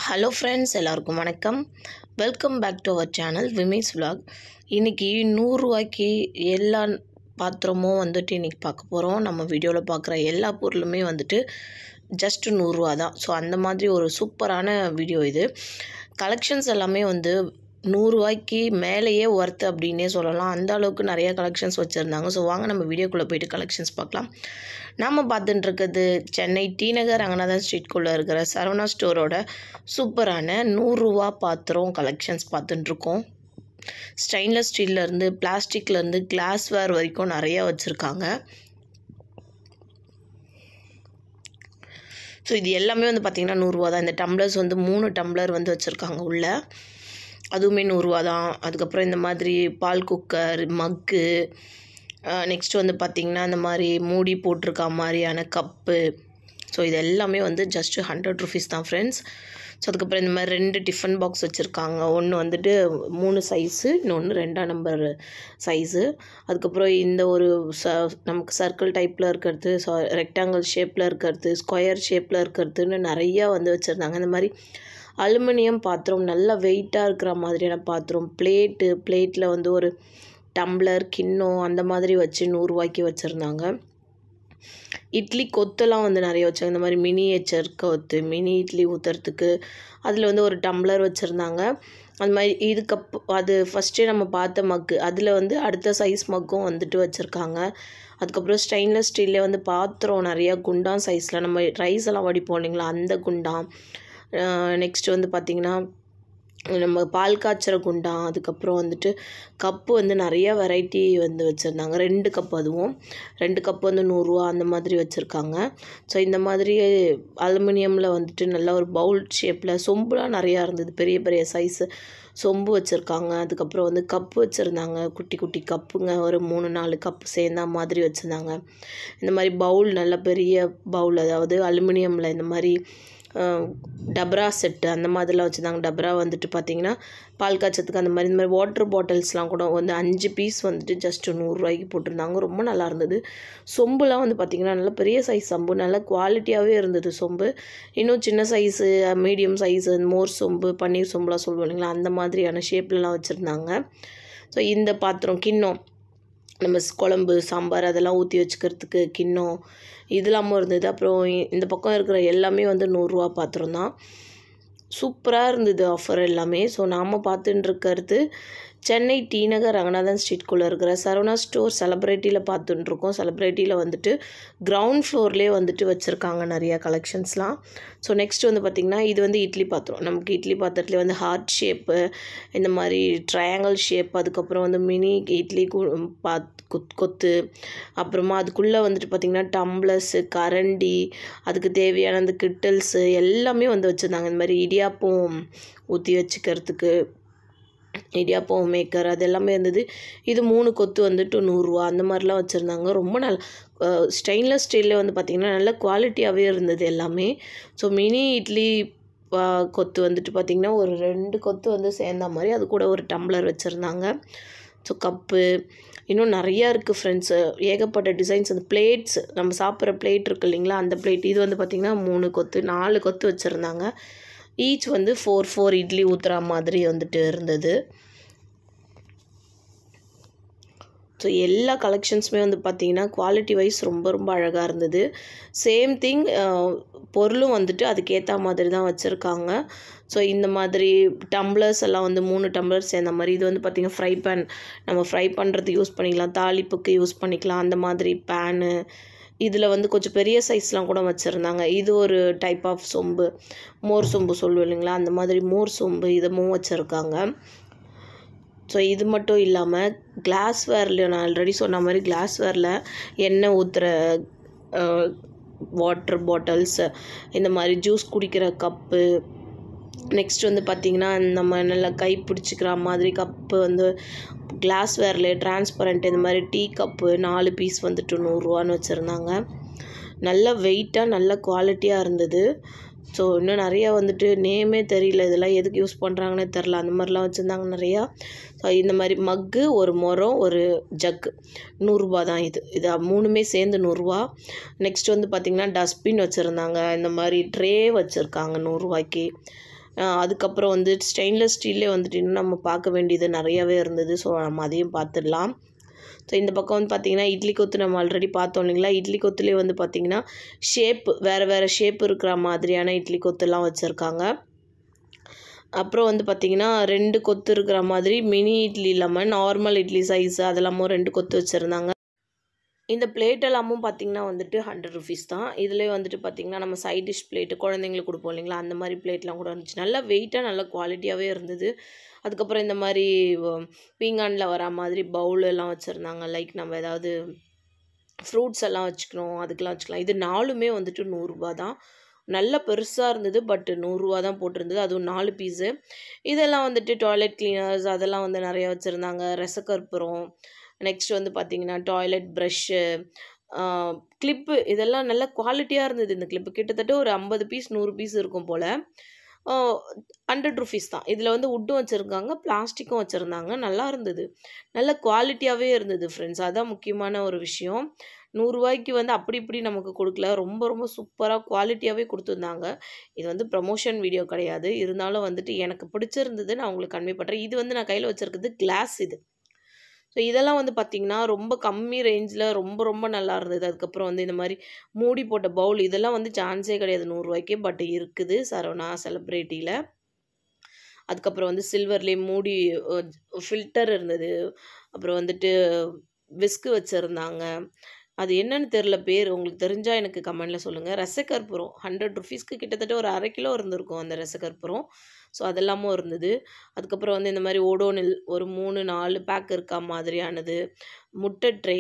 Hello friends, எல்லாருக்கும் வணக்கம். Welcome back to our channel Vimes vlog. இன்றைக்கி 100 ரூபாய்க்கு எல்லா பாத்திரமும் இன்றைக்கி பார்க்க போகிறோம். நம்ம வீடியோவில் பார்க்குற எல்லா பொருளுமே ஜஸ்ட் 100 ரூபா தான். ஸோ அந்த மாதிரி ஒரு சூப்பரான வீடியோ இது. கலெக்ஷன்ஸ் எல்லாமே 100 ரூபாய்க்கு மேலேயே ஒர்த்து அப்படின்னே சொல்லலாம். அந்த அளவுக்கு நிறைய கலெக்ஷன்ஸ் வச்சுருந்தாங்க. ஸோ வாங்க நம்ம வீடியோக்குள்ளே போய்ட்டு கலெக்ஷன்ஸ் பார்க்கலாம். நம்ம பார்த்துட்டு இருக்கிறது சென்னை டி நகர் ரங்கநாதன் ஸ்ட்ரீட்குள்ளே இருக்கிற சரவணா ஸ்டோரோட சூப்பரான 100 ரூபா பாத்திரம் கலெக்ஷன்ஸ் பார்த்துட்டுருக்கோம். ஸ்டெயின்லெஸ் ஸ்டீல்லேருந்து பிளாஸ்டிக்லேருந்து கிளாஸ்வேர் வரைக்கும் நிறையா வச்சுருக்காங்க. ஸோ இது எல்லாமே பார்த்திங்கன்னா 100 ரூபா தான். இந்த டம்ளர்ஸ் 3 டம்ளர் வச்சுருக்காங்க உள்ளே, அதுவுமே 100 ரூபா தான். அதுக்கப்புறம் இந்த மாதிரி பால் குக்கர், மக்கு, நெக்ஸ்ட்டு பார்த்திங்கன்னா இந்த மாதிரி மூடி போட்டிருக்க மாதிரியான கப்பு. ஸோ இது எல்லாமே ஜஸ்ட்டு 100 ருபீஸ் தான் ஃப்ரெண்ட்ஸ். ஸோ அதுக்கப்புறம் இந்த மாதிரி 2 டிஃபன் பாக்ஸ் வச்சுருக்காங்க. ஒன்று 3 சைஸு, இன்னொன்று 2ஆம் நம்பர் சைஸு. அதுக்கப்புறம் இந்த ஒரு நமக்கு சர்க்கிள் டைப்பில் இருக்கிறது, ரெக்டாங்கிள் ஷேப்பில் இருக்கிறது, ஸ்கொயர் ஷேப்பில் இருக்கிறதுன்னு நிறையா வச்சுருந்தாங்க. இந்த மாதிரி அலுமினியம் பாத்திரம், நல்லா வெயிட்டாக இருக்கிற மாதிரியான பாத்திரம், பிளேட்டில் ஒரு டம்ளர், கிண்ணம் அந்த மாதிரி வச்சு 100 ரூபாய்க்கு வச்சுருந்தாங்க. இட்லி கொத்தெல்லாம் நிறைய வச்சாங்க. இந்த மாதிரி மினியேச்சர் கொத்து, மினி இட்லி ஊற்றுறதுக்கு அதில் ஒரு டம்ளர் வச்சுருந்தாங்க. அது மாதிரி இது கப், அது ஃபஸ்ட்டே நம்ம பார்த்த மக்கு, அதில் அடுத்த சைஸ் மக்கும் வச்சுருக்காங்க. அதுக்கப்புறம் ஸ்டெயின்லெஸ் ஸ்டீலில் பாத்திரம் நிறையா குண்டான் சைஸில் நம்ம ரைஸ் எல்லாம் வடிப்போம் இல்லைங்களா, அந்த குண்டான். நெக்ஸ்ட்டு பார்த்திங்கன்னா நம்ம பால் காய்ச்சற குண்டான். அதுக்கப்புறம் கப்பு நிறையா வெரைட்டி வச்சுருந்தாங்க. 2 கப், அதுவும் 2 கப்பு 100 ரூபா அந்த மாதிரி வச்சுருக்காங்க. ஸோ இந்த மாதிரி அலுமினியமில் நல்ல ஒரு பவுல் ஷேப்பில் சொம்புலாம் நிறையா இருந்தது. பெரிய பெரிய சைஸு சொம்பு வச்சுருக்காங்க. அதுக்கப்புறம் கப்பு வச்சுருந்தாங்க. குட்டி குட்டி கப்புங்க, ஒரு 3-4 கப்பு சேர்ந்தா மாதிரி வச்சுருந்தாங்க. இந்த மாதிரி பவுல், நல்ல பெரிய பவுல், அதாவது அலுமினியமில் இந்த மாதிரி டப்ரா செட்டு அந்த மாதிரிலாம் வச்சுருந்தாங்க. டப்ரா பார்த்திங்கன்னா பால் காய்ச்சத்துக்கு அந்த மாதிரி. இந்த மாதிரி வாட்டர் பாட்டில்ஸ்லாம் கூட 5 பீஸ் ஜஸ்ட்டு 100 ரூபாய்க்கு போட்டிருந்தாங்க. ரொம்ப நல்லா இருந்தது. சொம்புலாம் பார்த்திங்கன்னா நல்ல பெரிய சைஸ் சொம்பு, நல்ல குவாலிட்டியாகவே இருந்தது சொம்பு. இன்னும் சின்ன சைஸு, மீடியம் சைஸு, மோர் சொம்பு, பன்னீர் சொம்புலாம் சொல்லுவோம் இல்லைங்களா, அந்த மாதிரியான ஷேப்லலாம் வச்சுருந்தாங்க. ஸோ இந்த பாத்திரம், கிண்ணம், நம்ம குழம்பு சாம்பார் அதெல்லாம் ஊற்றி வச்சுக்கிறதுக்கு கிண்ணம், இதெல்லாமும் இருந்தது. அப்புறம் இந்த பக்கம் இருக்கிற எல்லாமே 100 ரூபா பாத்திரம் தான். சூப்பராக இருந்தது ஆஃபர் எல்லாமே. ஸோ நாம் பார்த்துட்டு இருக்கிறது சென்னை டி நகர் ரங்கநாதன் ஸ்ட்ரீட்குள்ளே இருக்கிற சரவணா ஸ்டோர் செலிப்ரிட்டியில் பார்த்துட்டுருக்கோம். செலிப்ரிட்டியில் கிரவுண்ட் ஃப்ளோர்லேயே வச்சுருக்காங்க நிறையா கலெக்ஷன்ஸ்லாம். ஸோ நெக்ஸ்ட் பார்த்திங்கன்னா இது இட்லி பாத்திரம். நமக்கு இட்லி பாத்திரத்துலேயே ஹார்ட் ஷேப்பு, இந்த மாதிரி ட்ரையாங்கிள் ஷேப், அதுக்கப்புறம் மினி இட்லி கொத்து, அப்புறமா அதுக்குள்ளே பார்த்திங்கன்னா டம்ளர்ஸு, கரண்டி, அதுக்கு தேவையான அந்த கிட்டல்ஸு எல்லாமே வச்சுருந்தாங்க. இந்த மாதிரி இடியாப்பம் ஊற்றி வச்சுக்கிறதுக்கு இடியாப்பம் மேக்கர் அது எல்லாமே இருந்தது. இது 3 கொத்து 100 ரூபா அந்த மாதிரிலாம் வச்சுருந்தாங்க. ரொம்ப நல்ல ஸ்டெயின்லெஸ் ஸ்டீலில் பார்த்திங்கன்னா நல்ல குவாலிட்டியாகவே இருந்தது எல்லாமே. ஸோ மினி இட்லி கொத்து பார்த்திங்கன்னா ஒரு 2 கொத்து சேர்ந்த மாதிரி, அது கூட ஒரு டம்ளர் வச்சுருந்தாங்க. ஸோ கப்பு இன்னும் நிறையா இருக்குது ஃப்ரெண்ட்ஸு. ஏகப்பட்ட டிசைன்ஸ். அந்த பிளேட்ஸ், நம்ம சாப்பிட்ற பிளேட் இருக்குது இல்லைங்களா, அந்த பிளேட் இது பார்த்திங்கன்னா 3 கொத்து 4 கொத்து வச்சுருந்தாங்க. ஈச் 4 இட்லி ஊற்றுற மாதிரி இருந்தது. ஸோ எல்லா கலெக்ஷன்ஸுமே பார்த்திங்கன்னா குவாலிட்டி வைஸ் ரொம்ப ரொம்ப அழகாக இருந்தது. சேம் திங், பொருளும் அதுக்கேற்ற மாதிரி தான் வச்சுருக்காங்க. ஸோ இந்த மாதிரி டம்ளர்ஸ் எல்லாம் 3 டம்ளர் சேர்ந்த மாதிரி. இது பார்த்திங்கன்னா ஃப்ரை பேன், நம்ம ஃப்ரை பண்ணுறதுக்கு யூஸ் பண்ணிக்கலாம், தாளிப்புக்கு யூஸ் பண்ணிக்கலாம், அந்த மாதிரி பேனு. இதில் கொஞ்சம் பெரிய சைஸ்லாம் கூட வச்சுருந்தாங்க. இது ஒரு டைப் ஆஃப் சொம்பு, மோர் சொம்பு சொல்லுவோம் இல்லைங்களா, அந்த மாதிரி மோர் சொம்பு இதுவும் வச்சுருக்காங்க. ஸோ இது மட்டும் இல்லாமல் கிளாஸ்வேரில், நான் ஆல்ரெடி சொன்ன மாதிரி கிளாஸ்வேரில் எண்ணெய் ஊற்றுற வாட்டர் பாட்டில்ஸு, இந்த மாதிரி ஜூஸ் குடிக்கிற கப்பு, நெக்ஸ்ட் பார்த்திங்கன்னா நம்ம நல்லா கை பிடிச்சிக்கிற மாதிரி கப்பு கிளாஸ்வேர்லேயே டிரான்ஸ்பரண்ட், இந்த மாதிரி டீ கப்பு 4 பீஸ் 100 ரூபான்னு வச்சுருந்தாங்க. நல்ல வெயிட்டாக நல்ல குவாலிட்டியாக இருந்தது. ஸோ இன்னும் நிறையா நேமே தெரியல, இதெல்லாம் எதுக்கு யூஸ் பண்ணுறாங்கன்னே தெரில, அந்த மாதிரிலாம் வச்சுருந்தாங்க நிறையா. ஸோ இந்த மாதிரி மக்கு, ஒரு முறம், ஒரு ஜக்கு 100 ரூபா தான். இது 3மே சேர்ந்து 100 ரூபா. நெக்ஸ்ட் பார்த்திங்கன்னா டஸ்ட்பின் வச்சுருந்தாங்க. இந்த மாதிரி ட்ரே வச்சுருக்காங்க 100 ரூபாய்க்கு. அதுக்கப்புறம் வந்து ஸ்டெயின்லெஸ் ஸ்டீல்லே வந்துட்டு இன்னும் நம்ம பார்க்க வேண்டியது நிறையாவே இருந்தது. ஸோ நம்ம அதையும் பார்த்துடலாம். ஸோ இந்த பக்கம் வந்து பார்த்திங்கன்னா இட்லி கொத்து நம்ம ஆல்ரெடி பார்த்தோம் இல்லைங்களா. இட்லி கொத்துலேயே வந்து பார்த்திங்கன்னா வேறு ஷேப் இருக்கிற மாதிரியான இட்லி கொத்துலாம் வச்சுருக்காங்க. அப்புறம் வந்து பார்த்திங்கன்னா 2 கொத்து இருக்கிற மாதிரி மினி இட்லி இல்லாமல் நார்மல் இட்லி சைஸு அதெல்லாமும் 2 கொத்து வச்சுருந்தாங்க. இந்த பிளேட் எல்லாமும் பார்த்திங்கன்னா வந்துட்டு 100 ருபீஸ் தான். இதிலே வந்துட்டு பார்த்திங்கன்னா நம்ம சைட் டிஷ் பிளேட்டு குழந்தைங்களுக்கு கொடுப்போம் இல்லைங்களா, அந்த மாதிரி பிளேட்லாம் கூட இருந்துச்சு. நல்லா வெயிட்டாக நல்லா குவாலிட்டியாகவே இருந்தது. அதுக்கப்புறம் இந்த மாதிரி பீங்கானில் வரா மாதிரி பவுல் எல்லாம் வச்சுருந்தாங்க. லைக் நம்ம ஏதாவது ஃப்ரூட்ஸ் எல்லாம் வச்சுக்கணும் அதுக்கெலாம் வச்சுக்கலாம். இது 4மே வந்துட்டு 100 ரூபா தான். நல்ல பெருசாக இருந்தது. பட் 100 ரூபா தான் போட்டிருந்தது. அதுவும் 4 பீஸு. இதெல்லாம் வந்துட்டு டாய்லெட் கிளீனர்ஸ் அதெல்லாம் வந்து நிறையா வச்சுருந்தாங்க. ரசக்கற்பூரம், நெக்ஸ்ட் வந்து பார்த்திங்கன்னா டாய்லெட் ப்ரஷ்ஷு, கிளிப்பு இதெல்லாம் நல்ல குவாலிட்டியாக இருந்தது. இந்த கிளிப்பு கிட்டத்தட்ட ஒரு 50 பீஸ் 100 பீஸ் இருக்கும் போல். 100 ருபீஸ் தான். இதில் வந்து வுட்டும் வச்சுருக்காங்க, பிளாஸ்டிக்கும் வச்சுருந்தாங்க. நல்லா இருந்தது. நல்ல குவாலிட்டியாகவே இருந்தது ஃப்ரெண்ட்ஸ். அதான் முக்கியமான ஒரு விஷயம். 100 ரூபாய்க்கு வந்து அப்படி இப்படி நமக்கு கொடுக்கல. ரொம்ப ரொம்ப சூப்பராக குவாலிட்டியாகவே கொடுத்துருந்தாங்க. இது வந்து ப்ரமோஷன் வீடியோ கிடையாது. இருந்தாலும் வந்துட்டு எனக்கு பிடிச்சிருந்தது. நான் உங்களுக்கு கன்வே பண்ணுறேன். இது வந்து நான் கையில் வச்சுருக்கிறது கிளாஸ் இது. ஸோ இதெல்லாம் வந்து பார்த்திங்கன்னா ரொம்ப கம்மி ரேஞ்சில் ரொம்ப ரொம்ப நல்லா இருந்தது. அதுக்கப்புறம் வந்து இந்த மாதிரி மூடி போட்ட பவுல் இதெல்லாம் வந்து சான்ஸே கிடையாது 100 ரூபாய்க்கு. பட் இருக்குது சரவணா செலிப்ரிட்டியில். அதுக்கப்புறம் வந்து சில்வர்லேயே மூடி ஃபில்டர் இருந்தது. அப்புறம் வந்துட்டு விஸ்கு வச்சுருந்தாங்க. அது என்னன்னு தெரில பேர். உங்களுக்கு தெரிஞ்சால் எனக்கு கமெண்டில் சொல்லுங்கள். ரசக்கற்பூரம் 100 ருபீஸ்க்கு கிட்டத்தட்ட ஒரு 1/2 கிலோ இருந்திருக்கும் அந்த ரசக்கற்பூரம். ஸோ அதெல்லாமும் இருந்தது. அதுக்கப்புறம் வந்து இந்த மாதிரி ஓடோனில் ஒரு 3-4 பேக் இருக்கா மாதிரியானது. முட்டை ட்ரே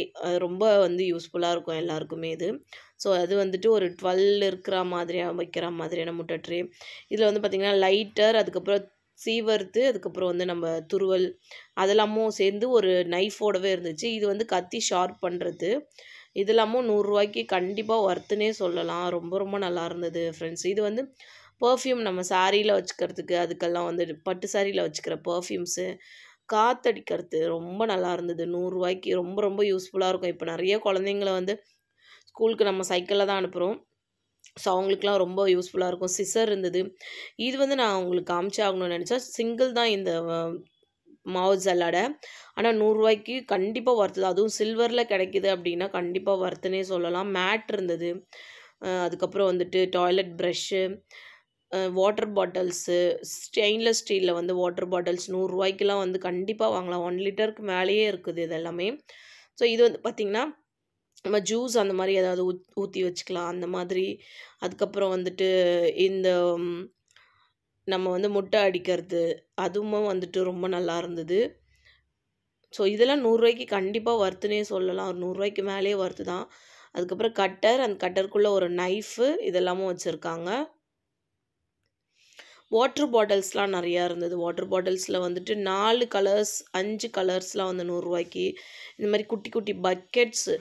ரொம்ப வந்து யூஸ்ஃபுல்லாக இருக்கும் எல்லாருக்குமே இது. ஸோ அது வந்துட்டு ஒரு 12 இருக்கிற மாதிரியாக வைக்கிற மாதிரியான முட்டை ட்ரே. இதில் வந்து பார்த்திங்கன்னா லைட்டர், அதுக்கப்புறம் சீவர்த்து, அதுக்கப்புறம் வந்து நம்ம துருவல் அதெல்லாமும் சேர்ந்து ஒரு நைஃபோடவே இருந்துச்சு. இது வந்து கத்தி ஷார்ப் பண்ணுறது. இதெல்லாமும் 100 ரூபாய்க்கு கண்டிப்பாக ஒர்த்துனே சொல்லலாம். ரொம்ப ரொம்ப நல்லா இருந்தது ஃப்ரெண்ட்ஸ். இது வந்து பர்ஃப்யூம் நம்ம சாரியில் வச்சுக்கிறதுக்கு அதுக்கெல்லாம் வந்து பட்டு சாரியில் வச்சுக்கிற பர்ஃப்யூம்ஸு காற்றடிக்கிறது ரொம்ப நல்லா இருந்தது. 100 ரூபாய்க்கு ரொம்ப ரொம்ப யூஸ்ஃபுல்லாக இருக்கும். இப்போ நிறைய குழந்தைங்கள வந்து ஸ்கூலுக்கு நம்ம சைக்கிளில் தான் அனுப்புகிறோம். ஸோ அவங்களுக்குலாம் ரொம்ப யூஸ்ஃபுல்லாக இருக்கும். சிசர் இருந்தது. இது வந்து நான் உங்களுக்கு காமிச்சே ஆகணும்னு நினச்சேன். சிங்கிள் தான் இந்த மாவு சலாடை. ஆனால் 100 ரூபாய்க்கு கண்டிப்பாக ஒர்த்து தான். அதுவும் சில்வரில் கிடைக்கிது அப்படின்னா கண்டிப்பாக ஒர்த்துனே சொல்லலாம். மேட் இருந்தது. அதுக்கப்புறம் வந்துட்டு toilet brush, water bottles, stainless ஸ்டீலில் வந்து வாட்டர் பாட்டில்ஸ் 100 ரூபாய்க்கெலாம் வந்து கண்டிப்பாக வாங்கலாம். 1 லிட்டருக்கு மேலேயே இருக்குது இது எல்லாமே. ஸோ இது வந்து பார்த்திங்கன்னா நம்ம ஜூஸ் அந்த மாதிரி ஏதாவது ஊற்றி வச்சுக்கலாம் அந்த மாதிரி. அதுக்கப்புறம் வந்துட்டு இந்த நம்ம வந்து முட்டை அடிக்கிறது அதுவும் வந்துட்டு ரொம்ப நல்லா இருந்தது. ஸோ இதெல்லாம் 100 ரூபாய்க்கு கண்டிப்பாக ஒர்த்துனே சொல்லலாம். ஒரு 100 ரூபாய்க்கு மேலேயே ஒர்த்து தான். அதுக்கப்புறம் கட்டர், அந்த கட்டருக்குள்ளே ஒரு நைஃபு இதெல்லாமும் வச்சுருக்காங்க. வாட்டர் பாட்டில்ஸ்லாம் நிறையா இருந்தது. வாட்டர் பாட்டில்ஸில் வந்துட்டு 4 கலர்ஸ் 5 கலர்ஸ்லாம் வந்து 100 ரூபாய்க்கு. இந்த மாதிரி குட்டி குட்டி பக்கெட்ஸு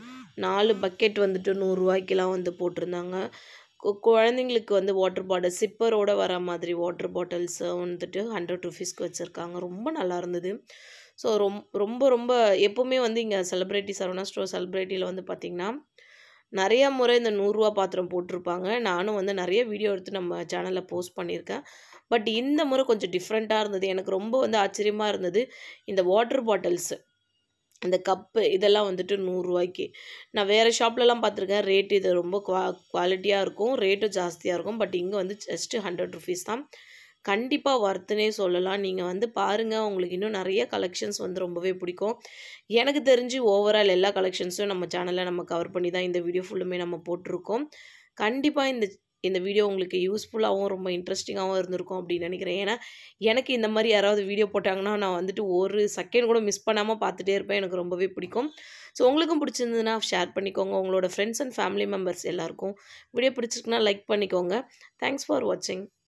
4 பக்கெட் வந்துட்டு 100 ரூபாய்க்கெலாம் வந்து போட்டிருந்தாங்க. குழந்தைங்களுக்கு வந்து வாட்டர் பாட்டில் சிப்பரோடு வர மாதிரி வாட்டர் பாட்டில்ஸை வந்துட்டு 100 ருபீஸ்க்கு வச்சுருக்காங்க. ரொம்ப நல்லா இருந்தது. ஸோ ரொம்ப ரொம்ப எப்போவுமே வந்து இங்கே சரவணா ஸ்டோர் செலிப்ரிட்டியில் வந்து பார்த்திங்கன்னா நிறையா முறை இந்த 100 ரூபா பாத்திரம் போட்டிருப்பாங்க. நானும் வந்து நிறைய வீடியோ எடுத்து நம்ம சேனலில் போஸ்ட் பண்ணியிருக்கேன். பட் இந்த முறை கொஞ்சம் டிஃப்ரெண்ட்டாக இருந்தது. எனக்கு ரொம்ப வந்து ஆச்சரியமாக இருந்தது. இந்த வாட்டர் பாட்டில்ஸு, இந்த கப்பு இதெல்லாம் வந்துட்டு 100 ரூபாய்க்கு. நான் வேறு ஷாப்லலாம் பார்த்துருக்கேன். ரேட்டு இது ரொம்ப குவாலிட்டியாக இருக்கும். ரேட்டும் ஜாஸ்தியாக இருக்கும். பட் இங்கே வந்து ஜஸ்ட்டு 100 ருபீஸ் தான். கண்டிப்பாக ஒர்த்துனே சொல்லலாம். நீங்கள் வந்து பாருங்கள். உங்களுக்கு இன்னும் நிறைய கலெக்ஷன்ஸ் வந்து ரொம்பவே பிடிக்கும். எனக்கு தெரிஞ்சு ஓவரால் எல்லா கலெக்ஷன்ஸும் நம்ம சேனலில் நம்ம கவர் பண்ணி தான் இந்த வீடியோ ஃபுல்லுமே நம்ம போட்டிருக்கோம். கண்டிப்பாக இந்த வீடியோ உங்களுக்கு யூஸ்ஃபுல்லாகவும் ரொம்ப இன்ட்ரெஸ்டிங்காகவும் இருந்திருக்கும் அப்படின்னு நினைக்கிறேன். ஏன்னா எனக்கு இந்த மாதிரி யாராவது வீடியோ போட்டாங்கன்னா நான் வந்துட்டு ஒரு செகண்ட் கூட மிஸ் பண்ணாமல் பார்த்துட்டே இருப்பேன். எனக்கு ரொம்பவே பிடிக்கும். ஸோ உங்களுக்கும் பிடிச்சிருந்ததுன்னா ஷேர் பண்ணிக்கோங்க. உங்களோட ஃப்ரெண்ட்ஸ் அண்ட் ஃபேமிலி மெம்பர்ஸ் எல்லாருக்கும். வீடியோ பிடிச்சிருக்குன்னா லைக் பண்ணிக்கோங்க. தேங்க்ஸ் ஃபார் வாட்சிங்.